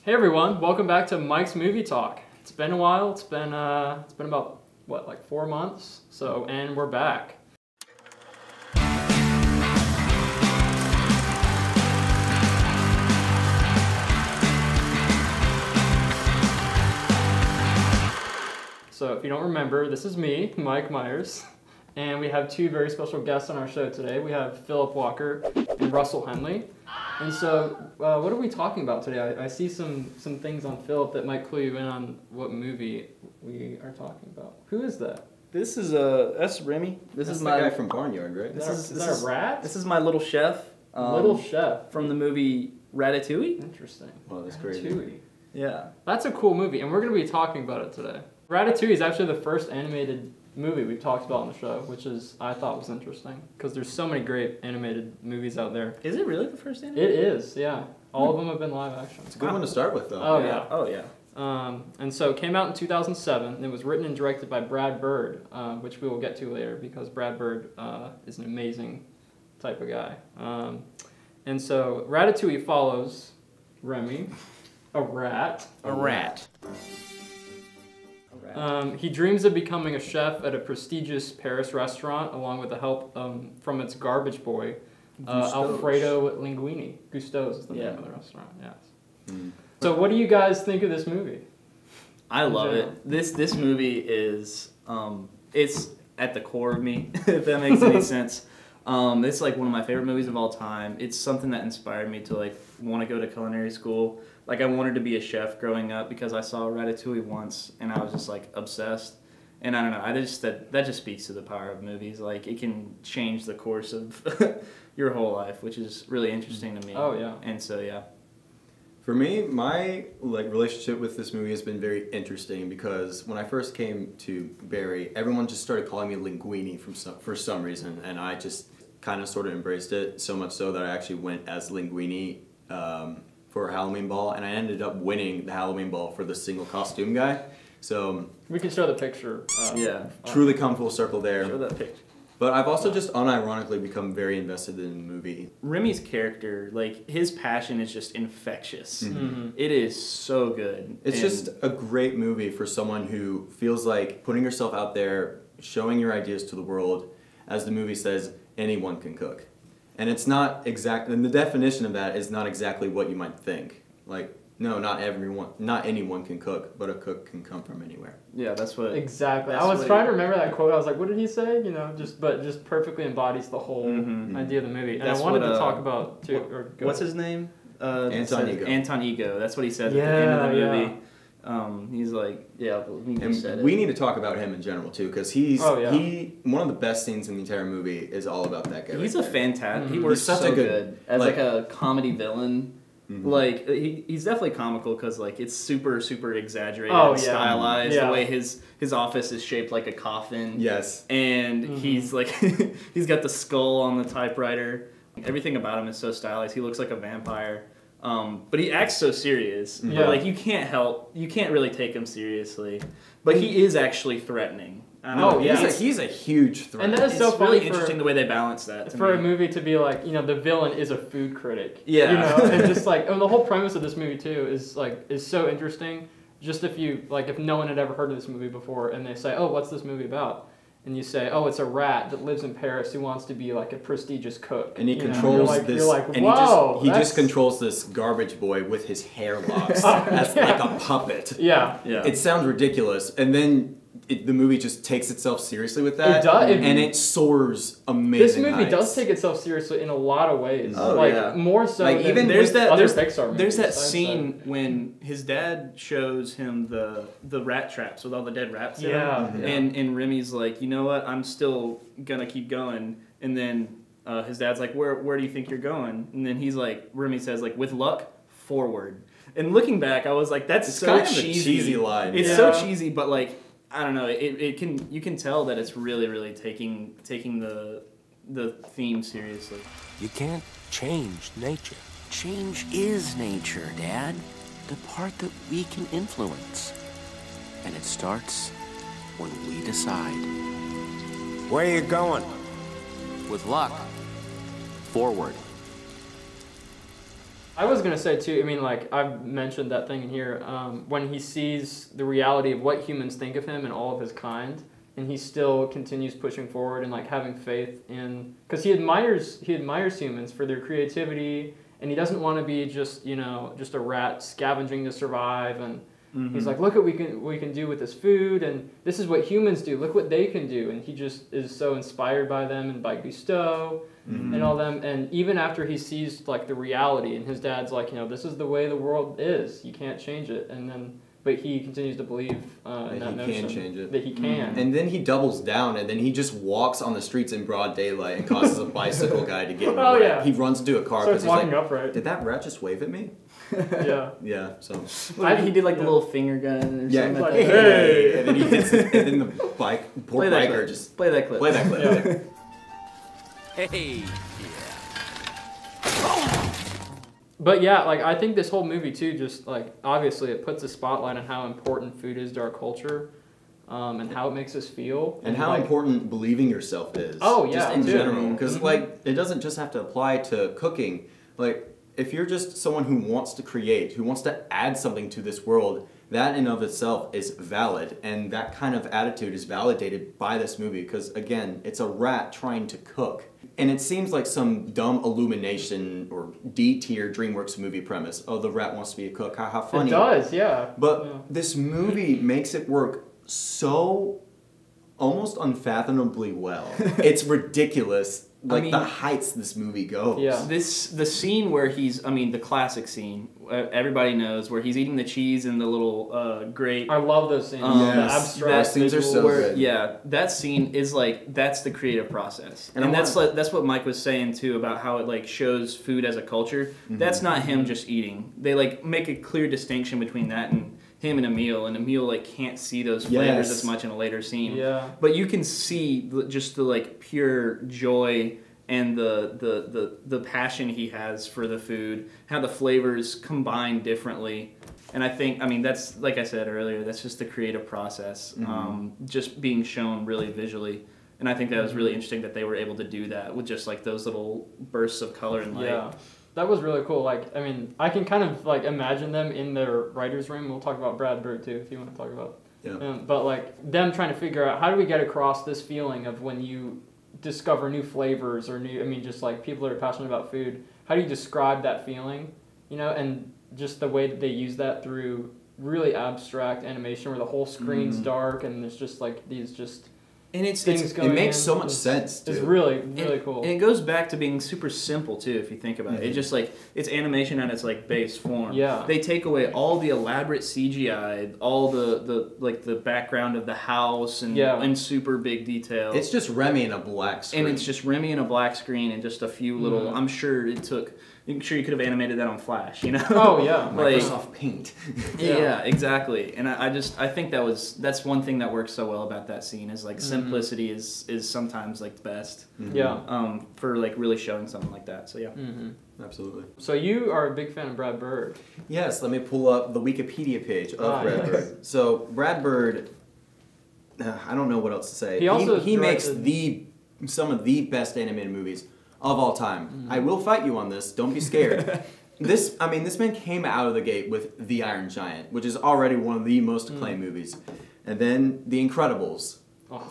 Hey everyone, welcome back to Mike's Movie Talk. It's been a while. It's been about what, like 4 months. And we're back. So if you don't remember, this is me, Mike Myers, and we have two very special guests on our show today. We have Phillip Walker and Russell Hendley. And so, what are we talking about today? I see some things on Phillip that might clue you in on what movie we are talking about. Who is that? This is that's Remy. This is my guy from Barnyard, right? Is that a rat? This is my little chef. Little chef from the movie Ratatouille. Interesting. Wow, that's crazy. Ratatouille. Yeah. That's a cool movie, and we're going to be talking about it today. Ratatouille is actually the first animated movie we've talked about on the show, which I thought was interesting, because there's so many great animated movies out there. Is it really the first animated? It is, yeah. All of them have been live action. It's a good one to start with, though. Oh, yeah. Oh, yeah. And so it came out in 2007, and it was written and directed by Brad Bird, which we will get to later, because Brad Bird is an amazing type of guy. And so Ratatouille follows Remy, a rat. A rat. He dreams of becoming a chef at a prestigious Paris restaurant, along with the help from its garbage boy, Alfredo Linguini. Gusteau's is the name of the restaurant, yes. Mm. So what do you guys think of this movie? I love it. This movie is, it's at the core of me, if that makes any sense. It's like one of my favorite movies of all time. It's something that inspired me to like want to go to culinary school. Like I wanted to be a chef growing up because I saw Ratatouille once and I was just like obsessed. And I don't know, that just speaks to the power of movies. Like it can change the course of your whole life, which is really interesting to me. Oh yeah. And so yeah. For me, my relationship with this movie has been very interesting because when I first came to Barry, everyone just started calling me Linguini for some reason, and I just kind of sort of embraced it, so much so that I actually went as Linguini for a Halloween ball, and I ended up winning the Halloween ball for the single costume guy. So we can show the picture. Yeah. Truly come full circle there. Show that picture. But I've also just unironically become very invested in the movie. Remy's character, like, his passion is just infectious. Mm-hmm. It is so good. It's just a great movie for someone who feels like putting yourself out there, showing your ideas to the world. As the movie says, anyone can cook. And it's not exactly, and the definition of that is not exactly what you might think. Like, no, not anyone can cook, but a cook can come from anywhere. Yeah, that's what... Exactly. I was trying to remember that quote. I was like, what did he say? You know, just perfectly embodies the whole idea of the movie. And I wanted to talk about, too. What's his name? Anton Ego. Anton Ego. That's what he says at the end of the movie. He's like, we need to talk about him in general, too, because one of the best scenes in the entire movie is all about that guy. He's a fantastic... He works so good. As like a comedy villain. Mm-hmm. Like he's definitely comical because like it's super exaggerated, and stylized. The way his office is shaped like a coffin. Yes, and he's like he's got the skull on the typewriter. Everything about him is so stylized. He looks like a vampire, but he acts so serious. Yeah, but, like you can't really take him seriously. But he is actually threatening. He's a huge threat. And that is so funny. Really interesting the way they balance that. For a movie to be like, you know, the villain is a food critic. Yeah. You know, and just like, the whole premise of this movie too is so interesting. Just if no one had ever heard of this movie before, and they say, oh, what's this movie about? And you say, oh, it's a rat that lives in Paris who wants to be like a prestigious cook. And he controls this. You're like, and whoa, he just controls this garbage boy with his hair locks as like a puppet. Yeah. It sounds ridiculous, and then the movie just takes itself seriously with that. It does, and it soars amazing. This movie does take itself seriously in a lot of ways. More so like than even there's that other Pixar movies. There's that scene when his dad shows him the rat traps with all the dead rats in them. And Remy's like, you know what? I'm still gonna keep going. And then his dad's like, where do you think you're going? And then he's like, Remy says like, with luck, forward. And looking back, I was like, that's so kind of cheesy. A cheesy line. It's so cheesy, but like. I don't know. You can tell that it's really taking the theme seriously. You can't change nature. Change is nature, Dad. The part that we can influence. And it starts when we decide. Where are you going? With luck, forward. I was gonna say too, I mean, like, I've mentioned that thing in here, when he sees the reality of what humans think of him and all of his kind, and he still continues pushing forward and like having faith in, because he admires humans for their creativity, and he doesn't want to be just, you know, just a rat scavenging to survive, and he's like, look what we can do with this food, and this is what humans do, look what they can do, and he just is so inspired by them and by Gusteau and all them, and even after he sees like the reality, and his dad's like, you know, this is the way the world is, you can't change it, and then but he continues to believe in that notion can change it. that he can. And then he doubles down, and then he just walks on the streets in broad daylight and causes a bicycle guy to get in the way. Yeah. He runs into a car Starts because he's walking like, upright. did that rat just wave at me? Yeah. Yeah, so. He did like the little finger gun or something. like, hey! And then he hits and then the poor biker just... Play that clip. Play that clip. Yeah. Hey. But yeah, like I think this whole movie too, just like obviously it puts a spotlight on how important food is to our culture, and how it makes us feel, And how like, important believing yourself is. Oh, yeah, just in too. general, because like it doesn't just have to apply to cooking. Like if you're just someone who wants to create, who wants to add something to this world, that in of itself is valid, and that kind of attitude is validated by this movie. Because again, it's a rat trying to cook. And it seems like some dumb Illumination or D-tier DreamWorks movie premise. Oh, the rat wants to be a cook. How funny. It does, yeah. But this movie makes it work so almost unfathomably well. It's ridiculous. Like the heights this movie goes. Yeah. The scene where he's, the classic scene, everybody knows, where he's eating the cheese in the little grate. I love those scenes. Yes. The abstract Those scenes are so visuals. good. Yeah, that scene is like, that's the creative process. And And that's what Mike was saying too about how it like shows food as a culture. That's not him just eating. They like make a clear distinction between that and him and Emil, and Emil like can't see those flavors Yes. as much in a later scene. Yeah. But you can see just the like pure joy and the passion he has for the food, how the flavors combine differently. And I think, that's, like I said earlier, that's just the creative process, just being shown really visually. And I think that was really interesting that they were able to do that with just like those little bursts of color and light. Yeah. That was really cool. Like, I can kind of like imagine them in their writer's room. We'll talk about Brad Bird too, if you want to talk about. Yeah. But like them trying to figure out how do we get across this feeling of when you discover new flavors or new, just like people that are passionate about food. How do you describe that feeling? And just the way that they use that through really abstract animation where the whole screen's dark and there's just like these just. And it makes so much sense, too. It's really cool. And it goes back to being super simple, too, if you think about it. It's just like, it's animation at its like base form. Yeah. They take away all the elaborate CGI, all the background of the house and super big detail. It's just Remy in a black screen. And it's just Remy in a black screen and just a few little, I'm sure you could have animated that on Flash, Oh, yeah. Microsoft Paint. Yeah, exactly. And I think that's one thing that works so well about that scene is like simplicity is sometimes like the best. Yeah. For like really showing something like that. So yeah. Absolutely. So you are a big fan of Brad Bird. Yes, let me pull up the Wikipedia page of Brad Bird. So Brad Bird, I don't know what else to say. He makes some of the best animated movies of all time. I will fight you on this. Don't be scared. This man came out of the gate with The Iron Giant, which is already one of the most acclaimed movies. And then The Incredibles,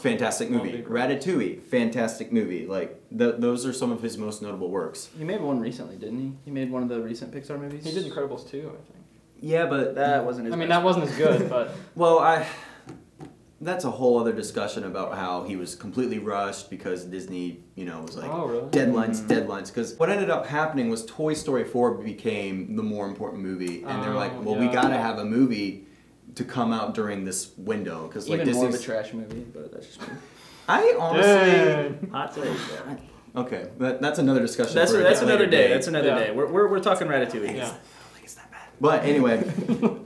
fantastic movie. Ratatouille, fantastic movie. Like, those are some of his most notable works. He made one recently, didn't he? He made one of the recent Pixar movies? He did Incredibles 2, I think. Yeah, but... That wasn't his best. That wasn't as good, but... Well, that's a whole other discussion about how he was completely rushed because Disney, was like, deadlines. Because what ended up happening was Toy Story 4 became the more important movie. And they're like, well, we got to have a movie to come out during this window. Because like, Even more of a trash movie, but that's just me. I honestly... Hot take. Okay, that's another discussion. That's another day. That's another Yeah. day. We're talking Ratatouille. Yeah. But anyway,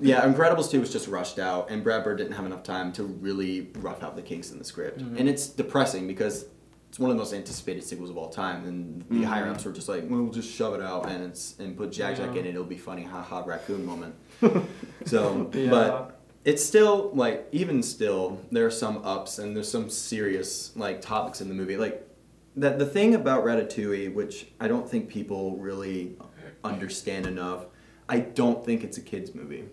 yeah, Incredibles 2 was just rushed out, and Brad Bird didn't have enough time to really rough out the kinks in the script. And it's depressing because it's one of the most anticipated sequels of all time, and the higher-ups were just like, well, we'll just shove it out and put Jack in it, it'll be funny, haha, raccoon moment. So, but it's still, like, even still, there are some ups, and there's some serious, like, topics in the movie. Like, the thing about Ratatouille, which I don't think people really understand enough. I don't think it's a kids movie.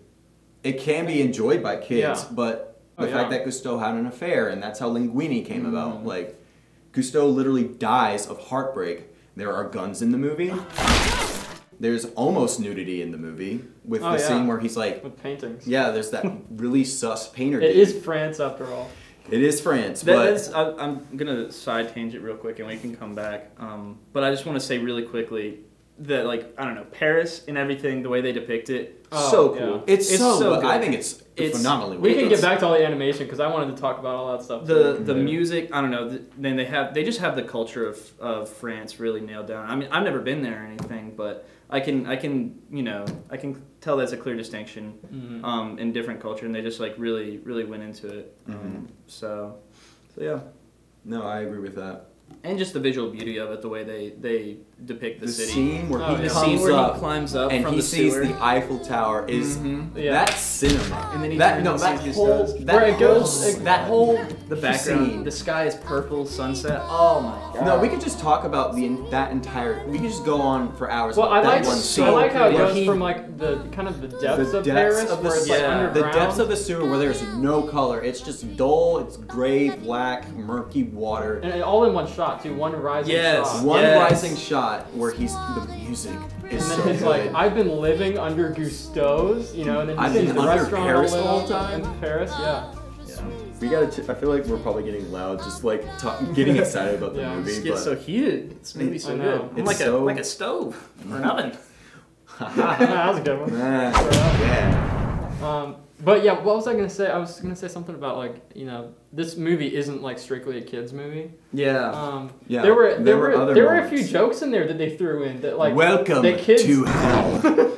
It can be enjoyed by kids, but the fact that Gusteau had an affair, and that's how Linguini came about. Like, Gusteau literally dies of heartbreak. There are guns in the movie. There's almost nudity in the movie with the scene where he's like... With paintings. Yeah, there's that really sus painter It dude. is France after all. It is France, but... I'm going to side tangent real quick and we can come back. But I just want to say really quickly that, like, I don't know, Paris and everything, the way they depict it, so cool. Yeah. It's so good. good. I think it's phenomenally well. We can get back to all the animation because I wanted to talk about all that stuff. The music, I don't know. Then they just have the culture of France really nailed down. I mean, I've never been there or anything, but I can tell that's a clear distinction in different culture, and they just like really went into it. So yeah. No, I agree with that. And just the visual beauty of it, the way they depict the city. Scene where he climbs up and from he the sees sewer. the Eiffel Tower is that's cinema. And then he that turns and sees Gusteau's. that whole The background, scene. the sky is purple, sunset. Oh my god. No, we could just talk about that entire. We could just go on for hours. Well, about I that one scene. like how it Where goes from like the depths of depths Paris, of the where it's like underground. the depths of the sewer where there's no color. It's just dull. It's gray, black, murky water. And all in one shot too, one rising shot. One rising shot where the music is And then so it's good. like, I've been living under Gusteau's, you know, and then I've you see been the under restaurant Paris all the whole in time. Paris, yeah. We gotta. I feel like we're probably getting loud, just like getting excited about the movie. It gets so heated. This movie's so I good. know. I'm like a stove or an oven. That was a good one. Yeah. But yeah, what was I gonna say? I was gonna say something about like, you know, this movie isn't like strictly a kids movie. Yeah. There were a few moments. jokes in there that they threw in that like Welcome the kids, to hell.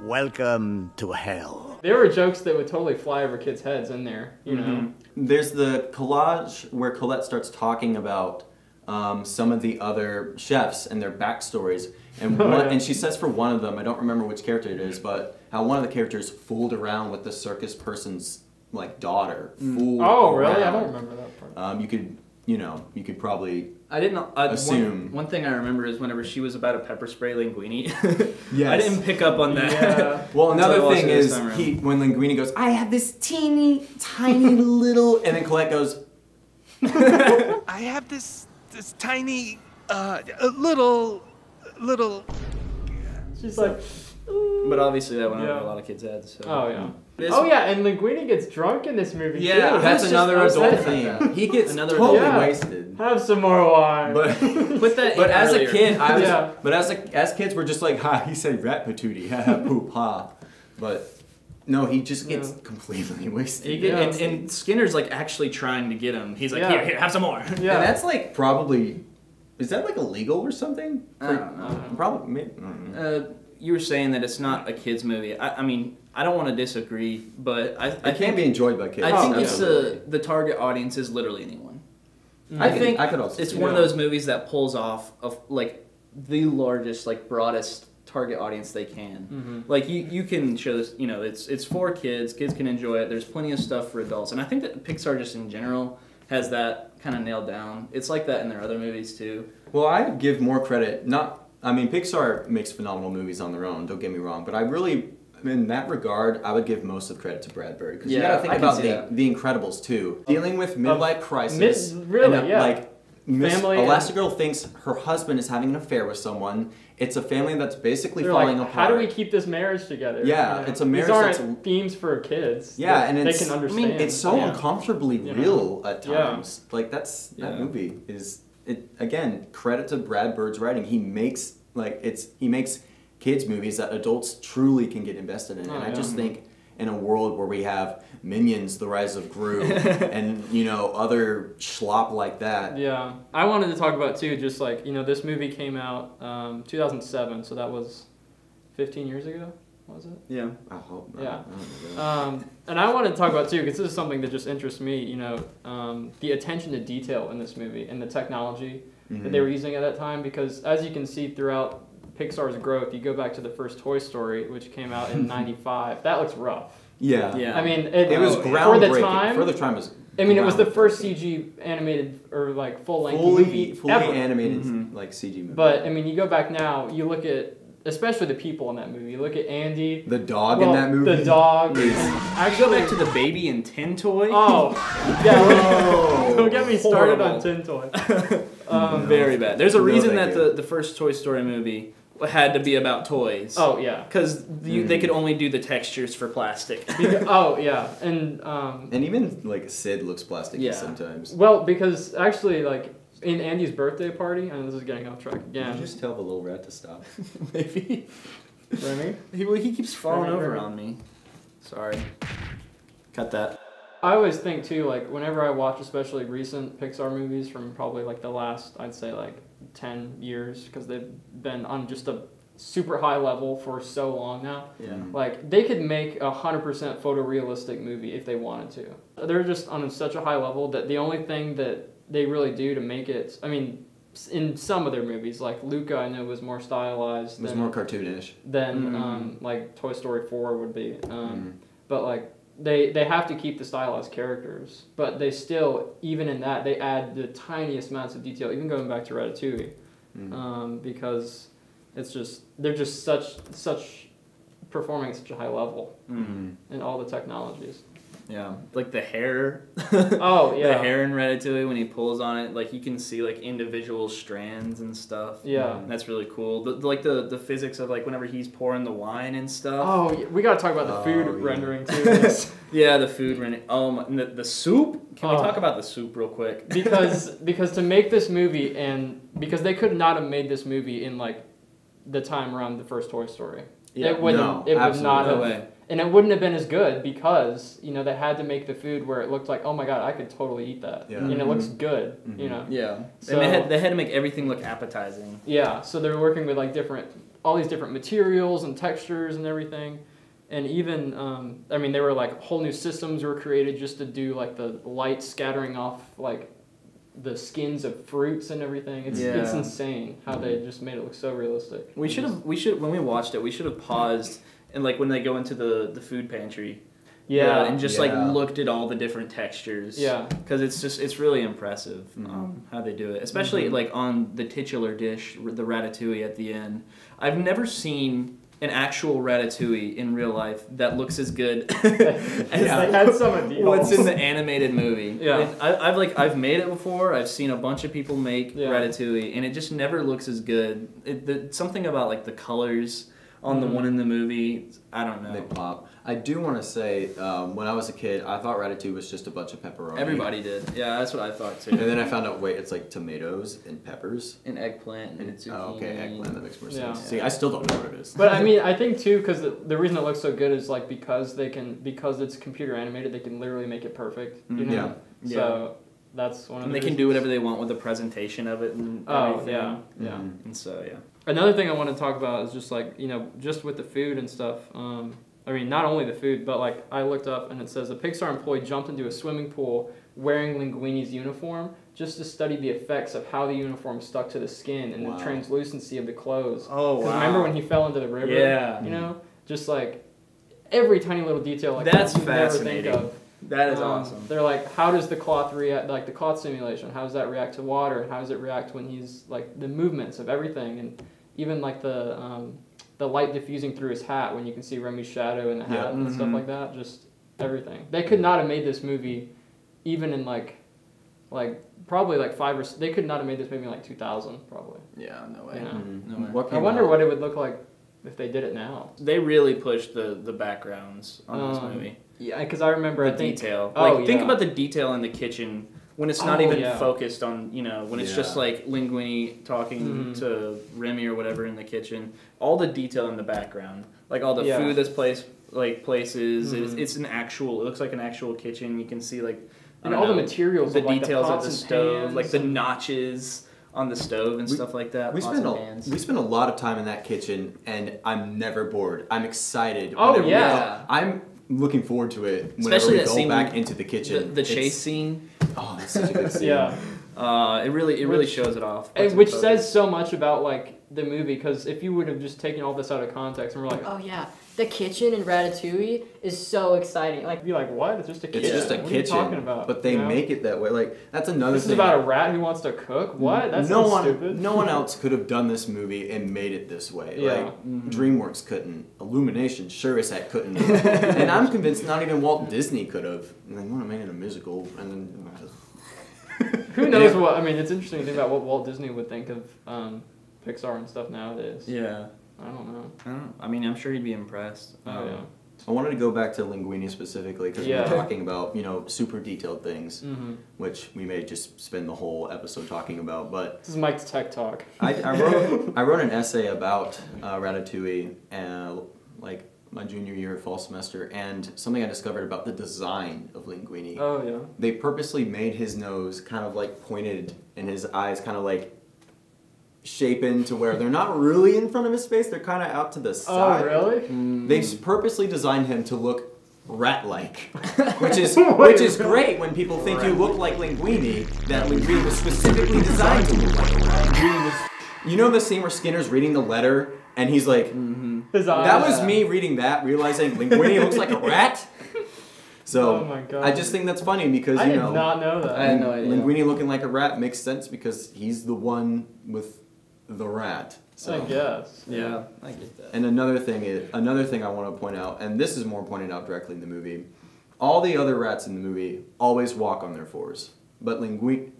Welcome to hell. There were jokes that would totally fly over kids' heads in there, you know. There's the collage where Colette starts talking about some of the other chefs and their backstories. And and she says for one of them, I don't remember which character it is, but how one of the characters fooled around with the circus person's like daughter. Oh, really? I don't remember that part. You could probably I didn't assume. One thing I remember is whenever she was about to pepper spray Linguini. Yes. I didn't pick up on that. Yeah. Well, Until I another watched thing it this is time around. when Linguini goes, I have this teeny tiny little, and then Colette goes, I have this tiny, little. She's like, But obviously that went over Yeah. a lot of kids' heads. So. oh yeah. This- Oh yeah, and Linguini gets drunk in this movie Yeah, too. that's Who's another just adult upset about thing. that? He gets Another totally adult- Yeah. wasted. Have some more wine. But Put that. but in as earlier. a kid, Yeah. but as kids, we're just like, ha, he said rat patootie, ha ha poop ha. But no, he just gets completely wasted. And Skinner's like actually trying to get him. He's like, Yeah. here, have some more. Yeah. And that's like probably, is that like illegal or something? I don't know. Probably. Maybe, I don't know. You were saying that it's not a kids movie. I mean, I don't want to disagree, but I It think can be enjoyed by kids. I think it's absolutely. the target audience is literally anyone. I think could also it's see one of that. those movies that pulls off of like the largest, like broadest target audience they can. Like you can show this, you know, it's for kids. Kids can enjoy it. There's plenty of stuff for adults, and I think that Pixar just in general has that kind of nailed down. It's like that in their other movies too. Well, I give more credit. I mean, Pixar makes phenomenal movies on their own. Don't get me wrong, but in that regard, I would give most of the credit to Brad Bird because you Yeah, got to think I can about see that. the Incredibles too, dealing with midlife crisis. really, and, yeah. Like Family Elastigirl thinks her husband is having an affair with someone. It's a family that's basically They're falling like, apart. how do we keep this marriage together? Yeah, You know? it's a marriage These aren't that's- themes for kids. Yeah, that and they it's can understand. I mean, it's so Yeah. uncomfortably You know? real at Yeah. times. Like that Yeah. movie is it again. Credit to Brad Bird's writing. He makes kids movies that adults truly can get invested in. Oh, And I yeah. just think in a world where we have Minions: The Rise of Gru, and other schlop like that. Yeah, I wanted to talk about too. Just like this movie came out 2007, so that was 15 years ago. Was it? Yeah. I hope. Yeah. I don't know. And I wanted to talk about too, because this is something that just interests me. The attention to detail in this movie and the technology that they were using at that time. Because as you can see throughout Pixar's growth, you go back to the first Toy Story, which came out in '95. That looks rough. Yeah. Yeah. I mean, It was for groundbreaking. the time. For the time, it was I mean, it was the first CG animated or like full-length movie fully ever. animated like CG movie. But I mean, you go back now, you look at especially the people in that movie. You look at Andy, the dog in that movie. The dog. Actually, go back to the baby in Tin Toy. Oh, yeah. Oh, Don't get me started on horrible. Tin Toy. Very bad. There's a reason thank that the first Toy Story movie had to be about toys. Oh yeah. Because they could only do the textures for plastic. Oh yeah, and even like Sid looks plasticky Yeah. sometimes. well, because actually, like in Andy's birthday party, and this is getting off track again. Did you just tell the little rat to stop? Maybe. Remy? He keeps falling Remy, over Remy. on me. Sorry. Cut that. I always think too, like whenever I watch especially recent Pixar movies from probably like the last, I'd say like 10 years, because they've been on just a super high level for so long now. Yeah. Like they could make 100% photorealistic movie if they wanted to. They're just on such a high level that the only thing that they really do to make it, I mean, in some of their movies, like Luca, I know was more stylized. It was than, more cartoonish. than like Toy Story 4 would be. But like they have to keep the stylized characters, but they still, even in that, they add the tiniest amounts of detail. Even going back to Ratatouille, because it's just they're just such performing at such a high level in all the technologies. Yeah, like the hair. Oh yeah, The hair in Ratatouille when he pulls on it, like you can see like individual strands and stuff. Yeah, that's really cool. The physics of like whenever he's pouring the wine and stuff. Oh, yeah. We gotta talk about the food rendering too. Yeah, the food rendering. Oh my, the soup. Can we talk about the soup real quick? because to make this movie, and because they could not have made this movie in like the time around the first Toy Story. Yeah, it would not have. Way. And it wouldn't have been as good because, you know, they had to make the food where it looked like, oh my god, I could totally eat that. Yeah. And it looks good, you know. Yeah. So, and they had to make everything look appetizing. Yeah, so they were working with like all these different materials and textures and everything. And even, I mean, there were like whole new systems were created just to do like the light scattering off like the skins of fruits and everything. It's insane how they just made it look so realistic. We should when we watched it, we should have paused and like when they go into the food pantry. Yeah. And just like looked at all the different textures. Yeah. Because it's really impressive how they do it. Especially like on the titular dish, the ratatouille at the end. I've never seen an actual ratatouille in real life that looks as good as they had some of the what's in the animated movie. Yeah. And I've made it before. I've seen a bunch of people make Yeah. ratatouille, and it just never looks as good. Something about like the colors on the one in the movie, I don't know. They pop. I do want to say, when I was a kid, I thought Ratatouille was just a bunch of pepperoni. Everybody did. Yeah, that's what I thought too. And then I found out, wait, it's like tomatoes and peppers. An eggplant and zucchini. Oh, okay, eggplant. That makes more Yeah. sense. See, I still don't know what it is. But I mean, I think too, because the reason it looks so good is like because it's computer animated, they can literally make it perfect. You know? Yeah. So that's one of And the they can do whatever they want with the presentation of it and everything. Yeah. And so, yeah. Another thing I want to talk about is just like, you know, just with the food and stuff. I mean, not only the food, but like I looked up and it says a Pixar employee jumped into a swimming pool wearing Linguini's uniform just to study the effects of how the uniform stuck to the skin and the translucency of the clothes. Oh, wow. Because remember when he fell into the river? Yeah. You know, just like every tiny little detail like That's that you fascinating. never think of. That is awesome. They're like, how does the cloth react, like the cloth simulation, how does that react to water? And how does it react when he's, like, the movements of everything? And even, like, the light diffusing through his hat when you can see Remy's shadow in the hat and stuff like that, just everything. They could not have made this movie even in, like probably, like, they could not have made this movie in, like, 2000, probably. Yeah, no way. You know? No way. I wonder what it would look like if they did it now. They really pushed the backgrounds on this movie. Yeah, because I remember detail. Oh, think about the detail in the kitchen when it's not even focused on, you know, when it's just like Linguini talking to Remy or whatever in the kitchen. All the detail in the background, like all the food that's places. It's an actual. It looks like an actual kitchen. You can see like and all the materials, the of, like, details the of the pots stove, like the and notches on the stove and stuff like that. We spent a lot of time in that kitchen, and I'm never bored. I'm excited. Oh yeah, I'm looking forward to it. Especially whenever we that go scene back into the kitchen. The chase scene. Oh, that's such a good scene. Yeah. It really shows it off. Which says so much about like the movie, because if you would have just taken all this out of context and we're like, oh yeah, the kitchen in Ratatouille is so exciting. Like, be like, what? It's just a kitchen. It's just a what kitchen. Are you talking about? But they make it that way. Like, that's another this thing. This is about a rat who wants to cook? What? That's no so one, stupid. No one else could have done this movie and made it this way. Yeah. Like, DreamWorks couldn't. Illumination sure as heck couldn't. And I'm convinced not even Walt Disney could have. And they want to make it a musical, and then... Who knows what... I mean, it's interesting to think about what Walt Disney would think of Pixar and stuff nowadays. Yeah. I don't know. I mean, I'm sure he'd be impressed. Oh, yeah. I wanted to go back to Linguini specifically because we were talking about, you know, super detailed things, which we may just spend the whole episode talking about. But this is Mike's Tech Talk. I wrote an essay about Ratatouille, like my junior year of fall semester, and something I discovered about the design of Linguini. Oh yeah. They purposely made his nose kind of like pointed and his eyes kind of like shapen to where they're not really in front of his face, they're kind of out to the side. Oh, really? They purposely designed him to look rat-like, which is great when people think you look like Linguini, that Linguini was specifically designed to look like a rat. You know the scene where Skinner's reading the letter and he's like, his eyes, that was me reading that, realizing Linguini looks like a rat? So, oh my God. I just think that's funny because, I you did know, not know that. I had no idea. Linguini looking like a rat makes sense because he's the one with the rat. So. I guess. Yeah, I get that. And another thing I want to point out, and this is more pointed out directly in the movie, all the other rats in the movie always walk on their fours, but Ratatouille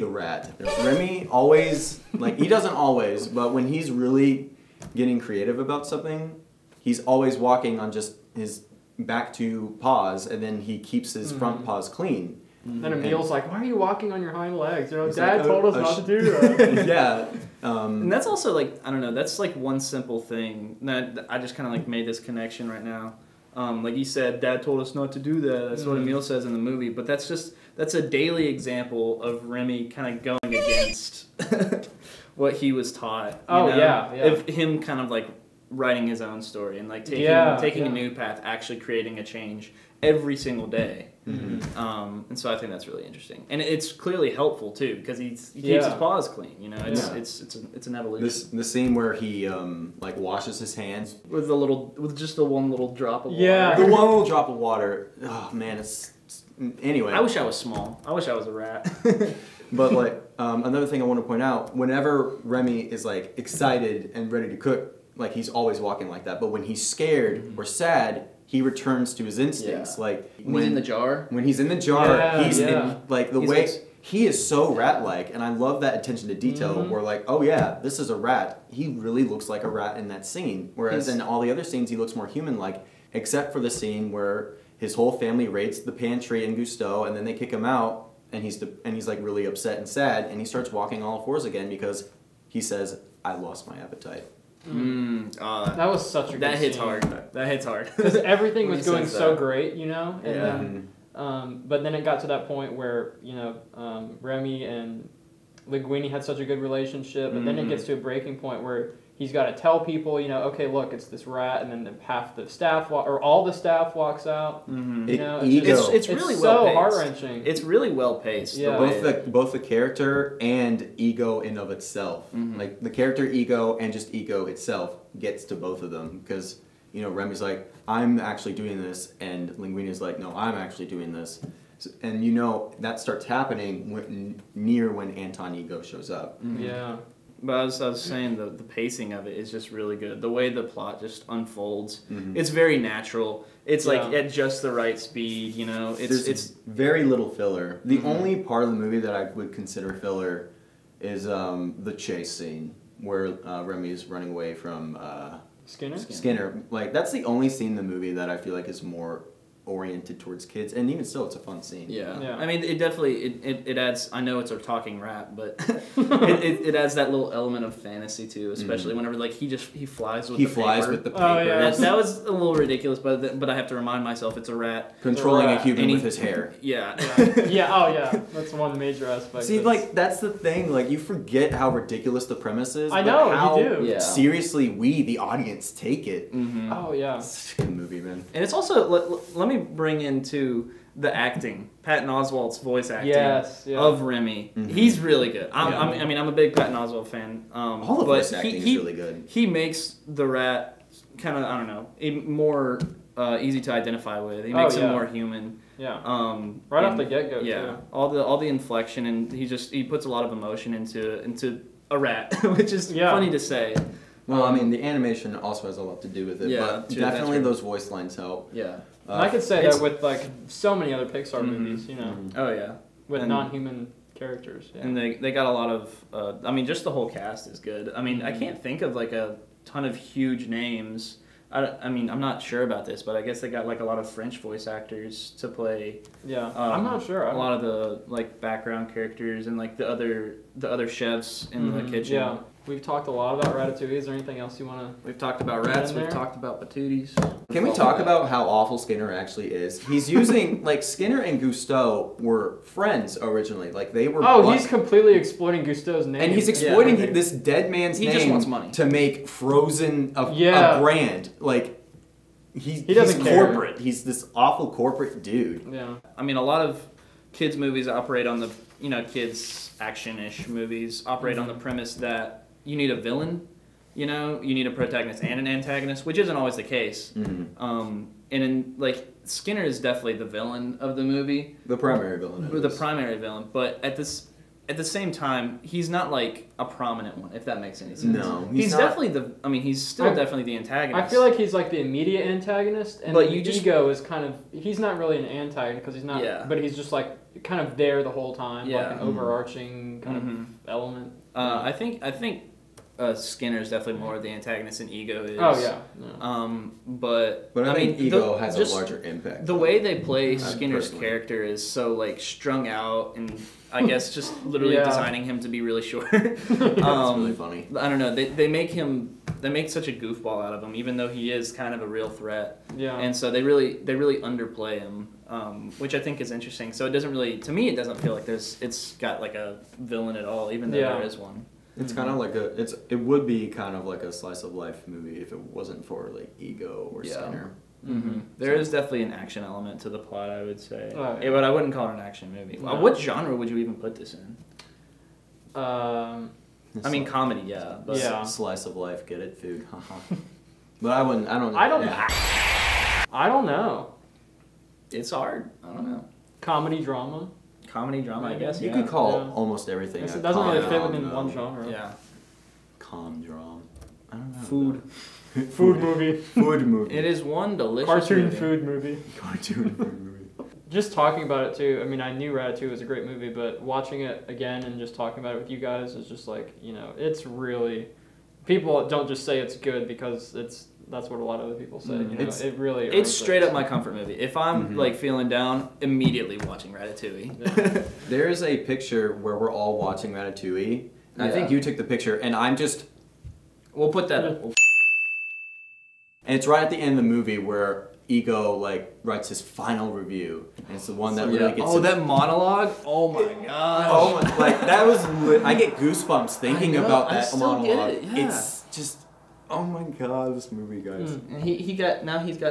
the rat, Remy always, like, he doesn't always, but when he's really getting creative about something, he's always walking on just his back two paws, and then he keeps his front paws clean. Then Emil's like, why are you walking on your hind legs? You know, He's Dad like, told us not to do that. Yeah. And that's also like, I don't know, that's like one simple thing that I just kind of like made this connection right now. Like you said, Dad told us not to do that. That's what Emil says in the movie. But that's a daily example of Remy kind of going against what he was taught. You know? Yeah. Of him kind of like writing his own story and like taking a new path, actually creating a change every single day. And so I think that's really interesting, and it's clearly helpful too because he keeps his paws clean. You know, it's an evolution. The scene where he like washes his hands with just the one little drop of water. The one little drop of water. Oh man, anyway. I wish I was small. I wish I was a rat. But like another thing I want to point out, whenever Remy is like excited and ready to cook, like he's always walking like that. But when he's scared or sad, he returns to his instincts. Like when he's in the jar. When he's in the jar, he's in, like the he's way like, he is so rat-like, and I love that attention to detail. Where like, oh yeah, this is a rat. He really looks like a rat in that scene. Whereas in all the other scenes, he looks more human-like, except for the scene where his whole family raids the pantry in Gusteau, and then they kick him out, and he's like really upset and sad, and he starts walking all fours again because he says, "I lost my appetite." That was such a good that hits scene. hard. That hits hard. Because everything was going so great, you know? And Yeah. then, but then it got to that point where, you know, Remy and Linguini had such a good relationship, and then it gets to a breaking point where he's got to tell people, you know, okay, look, it's this rat, and then half the staff, or all the staff walks out. You know, it's really so well paced. heart-wrenching. It's really well paced. Yeah. Both the character and ego in of itself. Like the character ego and just ego itself gets to both of them because, you know, Remy's like, I'm actually doing this, and Linguini's like, no, I'm actually doing this. So, and you know, that starts happening when Anton Ego shows up. Yeah. But I was saying the pacing of it is just really good. The way the plot just unfolds, it's very natural. It's like at just the right speed, you know. It's very little filler. The only part of the movie that I would consider filler is the chase scene where Remy is running away from Skinner. Like that's the only scene in the movie that I feel like is more oriented towards kids, and even still, it's a fun scene. Yeah. I mean, it definitely it adds. I know it's a talking rat, but it adds that little element of fantasy too, especially whenever like he flies with the paper. Oh yeah, that was a little ridiculous, but I have to remind myself it's a rat controlling a human with his hair. Yeah. Oh yeah, that's one major aspect. See, like that's the thing. Like you forget how ridiculous the premise is. I know how you do. Yeah. Seriously, we the audience take it. Oh yeah, It's such a good movie, man. And it's also let me we bring into the acting, Patton Oswalt's voice acting of Remy. He's really good. I'm a big Patton Oswalt fan. All the voice acting is really good. He makes the rat kind of, I don't know, more easy to identify with. He makes him more human. Yeah. Right off the get-go. Yeah. Too. All the inflection, and he puts a lot of emotion into a rat, which is funny to say. Well, I mean, the animation also has a lot to do with it, but definitely those voice lines help. Yeah. I could say that with like so many other Pixar movies, you know. Oh yeah. With non-human characters. Yeah. And they got a lot of. I mean, just the whole cast is good. I mean, I can't think of like a ton of huge names. I mean, I'm not sure about this, but I guess they got like a lot of French voice actors to play. Yeah, I'm not sure. A lot of the like background characters and like the other chefs in the kitchen. Yeah, we've talked a lot about Ratatouille. Is there anything else you want to? We've talked about rats. We've talked about patooties. Can we talk about how awful Skinner actually is? He's using like Skinner and Gusteau were friends originally. Like they were. Oh, he's completely exploiting Gusteau's name. And he's exploiting this dead man's name just wants money to make Frozen a brand. Like he's corporate. He's this awful corporate dude. Yeah. I mean, a lot of kids movies operate on the kids action-ish movies operate on the premise that you need a villain. You need a protagonist and an antagonist, which isn't always the case. And in like Skinner is definitely the villain of the movie, the primary villain. The primary villain, but at the same time, he's not like a prominent one, if that makes any sense. No, he's definitely he's still definitely the antagonist. I feel like he's like the immediate antagonist, and Ego is kind of he's not really an antagonist because he's not, but he's just like kind of there the whole time, like an overarching kind of element. I think Skinner is definitely more the antagonist than Ego is. Oh yeah. But I think Ego has a larger impact. The way they play Skinner's character is so like strung out, and I guess just literally designing him to be really short. It's really funny. I don't know. They make such a goofball out of him, even though he is kind of a real threat. Yeah. And so they really underplay him, which I think is interesting. So it doesn't really, to me, it doesn't feel like it's got like a villain at all, even though there is one. It's kind of like it would be kind of like a slice of life movie if it wasn't for like Ego or Skinner. There is definitely an action element to the plot, I would say. But I wouldn't call it an action movie. No. What genre would you even put this in? I mean, comedy, yeah. But Slice of life, get it? Food, But I don't know. It's hard. I don't know. Comedy drama, I guess. You could call almost everything. It doesn't really fit within one genre. Yeah. Com drama. I don't know. Food movie. Food movie. It is one delicious cartoon food movie. Cartoon food movie. Just talking about it too. I mean, I knew Ratatouille was a great movie, but watching it again and just talking about it with you guys is just like, it's really. People don't just say it's good because that's what a lot of other people say. It really. It's straight up my comfort movie. If I'm like feeling down, immediately watching Ratatouille. Yeah. There is a picture where we're all watching Ratatouille. And I think you took the picture, and I'm just. We'll put that up. And it's right at the end of the movie where Ego writes his final review, and it's the one that really gets. Oh, that monologue! Oh my gosh! Oh my! That was. I get goosebumps thinking about that monologue. Get it. Yeah. It's just. Oh my god, this movie, guys. And he's got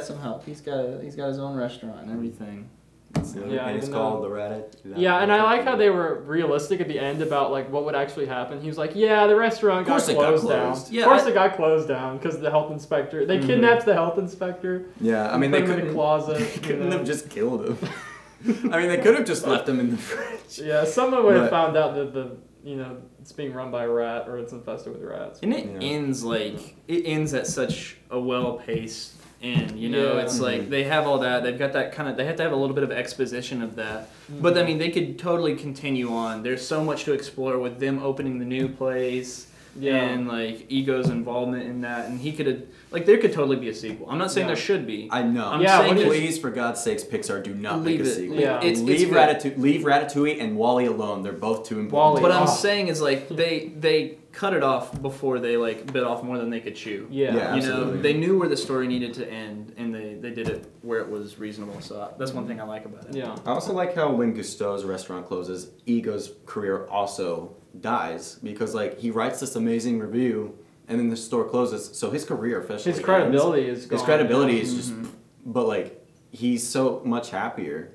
some help. He's got his own restaurant and everything. And it's called the Ratatouille. Yeah, and I like how they were realistic at the end about what would actually happen. He was like, "Yeah, the restaurant got closed down. Yeah, of course, it got closed down because the health inspector. They kidnapped the health inspector. Yeah, I mean they couldn't. In a closet. They couldn't have just killed him. I mean, they could have just left him in the fridge. Yeah, someone would have found out that it's being run by a rat or it's infested with rats. And it ends at such a well-paced end. It's like they have all that. They've got that they have to have a little bit of exposition of that. But I mean, they could totally continue on. There's so much to explore with them opening the new place. And Ego's involvement in that, and he could have there could totally be a sequel. I'm not saying there should be. I know. I'm saying please, for God's sakes, Pixar, do not make a sequel. Yeah. Leave Ratatouille and WALL-E alone. They're both too important. What I'm saying is they cut it off before they bit off more than they could chew. Absolutely. They knew where the story needed to end, and they did it where it was reasonable. So that's one thing I like about it. Yeah. I also like how when Gusteau's restaurant closes, Ego's career also dies because he writes this amazing review and then the store closes, so his career officially his credibility is gone. His credibility is just but he's so much happier.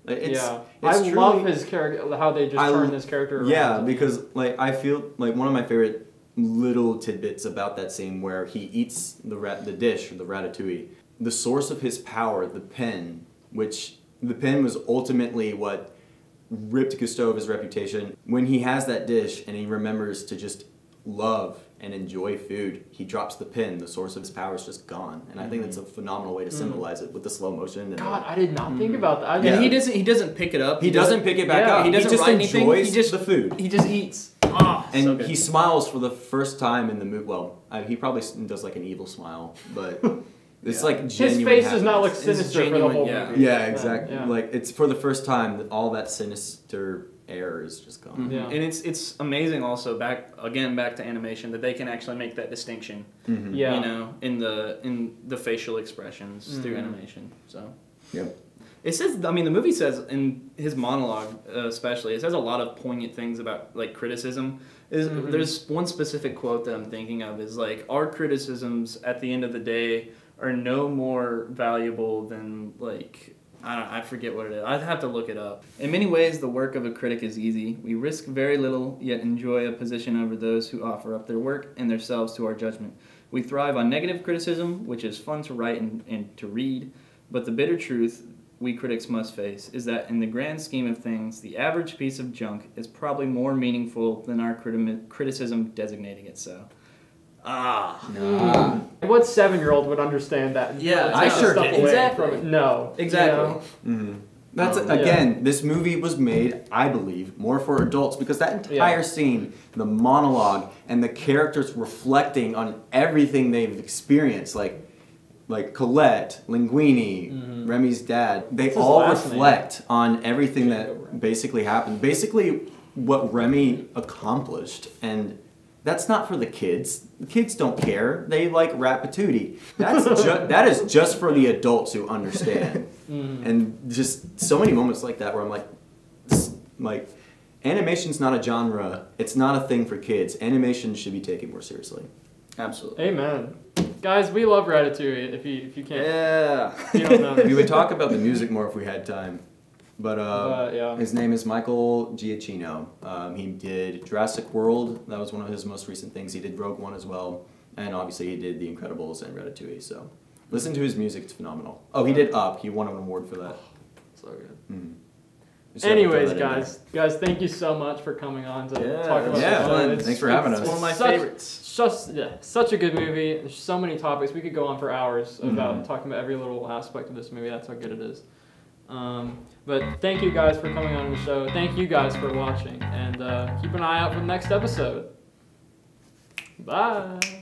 It's I truly, love his character, how they just turn this character around. Yeah, because like I feel like one of my favorite little tidbits about that scene where he eats the dish, or the ratatouille, the source of his power, the pen, which the pen was ultimately what ripped Gusteau of his reputation. When he has that dish and he remembers to just love and enjoy food, he drops the pin. The source of his power is just gone, and I think that's a phenomenal way to symbolize it with the slow motion. And God, I did not think about that. And he doesn't pick it up. He doesn't pick it back up. He doesn't just write anything. enjoys He just the food. He just eats. Oh, And so good. he smiles for the first time in the movie. Well, he probably does like an evil smile, but it's like genuine. His face does not look happiness. sinister for the whole movie. Yeah, exactly. Yeah. Like it's for the first time that all that sinister air is just gone. Yeah. And it's amazing also back to animation that they can actually make that distinction. Yeah. You know, in the facial expressions through animation. So. Yep. It says, I mean, the movie says in his monologue, especially, it says a lot of poignant things about like criticism. There's one specific quote that I'm thinking of is like, our criticisms at the end of the day are no more valuable than like, I forget what it is. I'd have to look it up. In many ways, the work of a critic is easy. We risk very little, yet enjoy a position over those who offer up their work and themselves to our judgment. We thrive on negative criticism, which is fun to write and to read, but the bitter truth we critics must face is that in the grand scheme of things, the average piece of junk is probably more meaningful than our criticism designating it so. What 7-year-old would understand that? Yeah, I sure did. Away Exactly. from it? No. Exactly. You know? That's again, this movie was made, I believe, more for adults because that entire scene, the monologue, and the characters reflecting on everything they've experienced, like Colette, Linguini, Remy's dad, they all reflect on everything that basically happened. Basically, what Remy accomplished, and that's not for the kids. The kids don't care. They like Ratatouille. That is just for the adults who understand. And just so many moments like that where I'm like, animation's not a genre. It's not a thing for kids. Animation should be taken more seriously. Absolutely. Amen. Guys, we love Ratatouille. If you can't, Yeah. you don't know. We would talk about the music more if we had time. But yeah. his name is Michael Giacchino. He did Jurassic World. That was one of his most recent things. He did Rogue One as well. And obviously he did The Incredibles and Ratatouille. So listen to his music. It's phenomenal. Oh, he did Up. He won an award for that. So good. Just had to throw Anyways, that in there. guys, thank you so much for coming on to talk about Yeah, this. fun. It's- Thanks for having it's us. One of my such- favorites. Such a good movie. There's so many topics. We could go on for hours about talking about every little aspect of this movie. That's how good it is. But thank you guys for coming on the show. Thank you guys for watching. And keep an eye out for the next episode. Bye.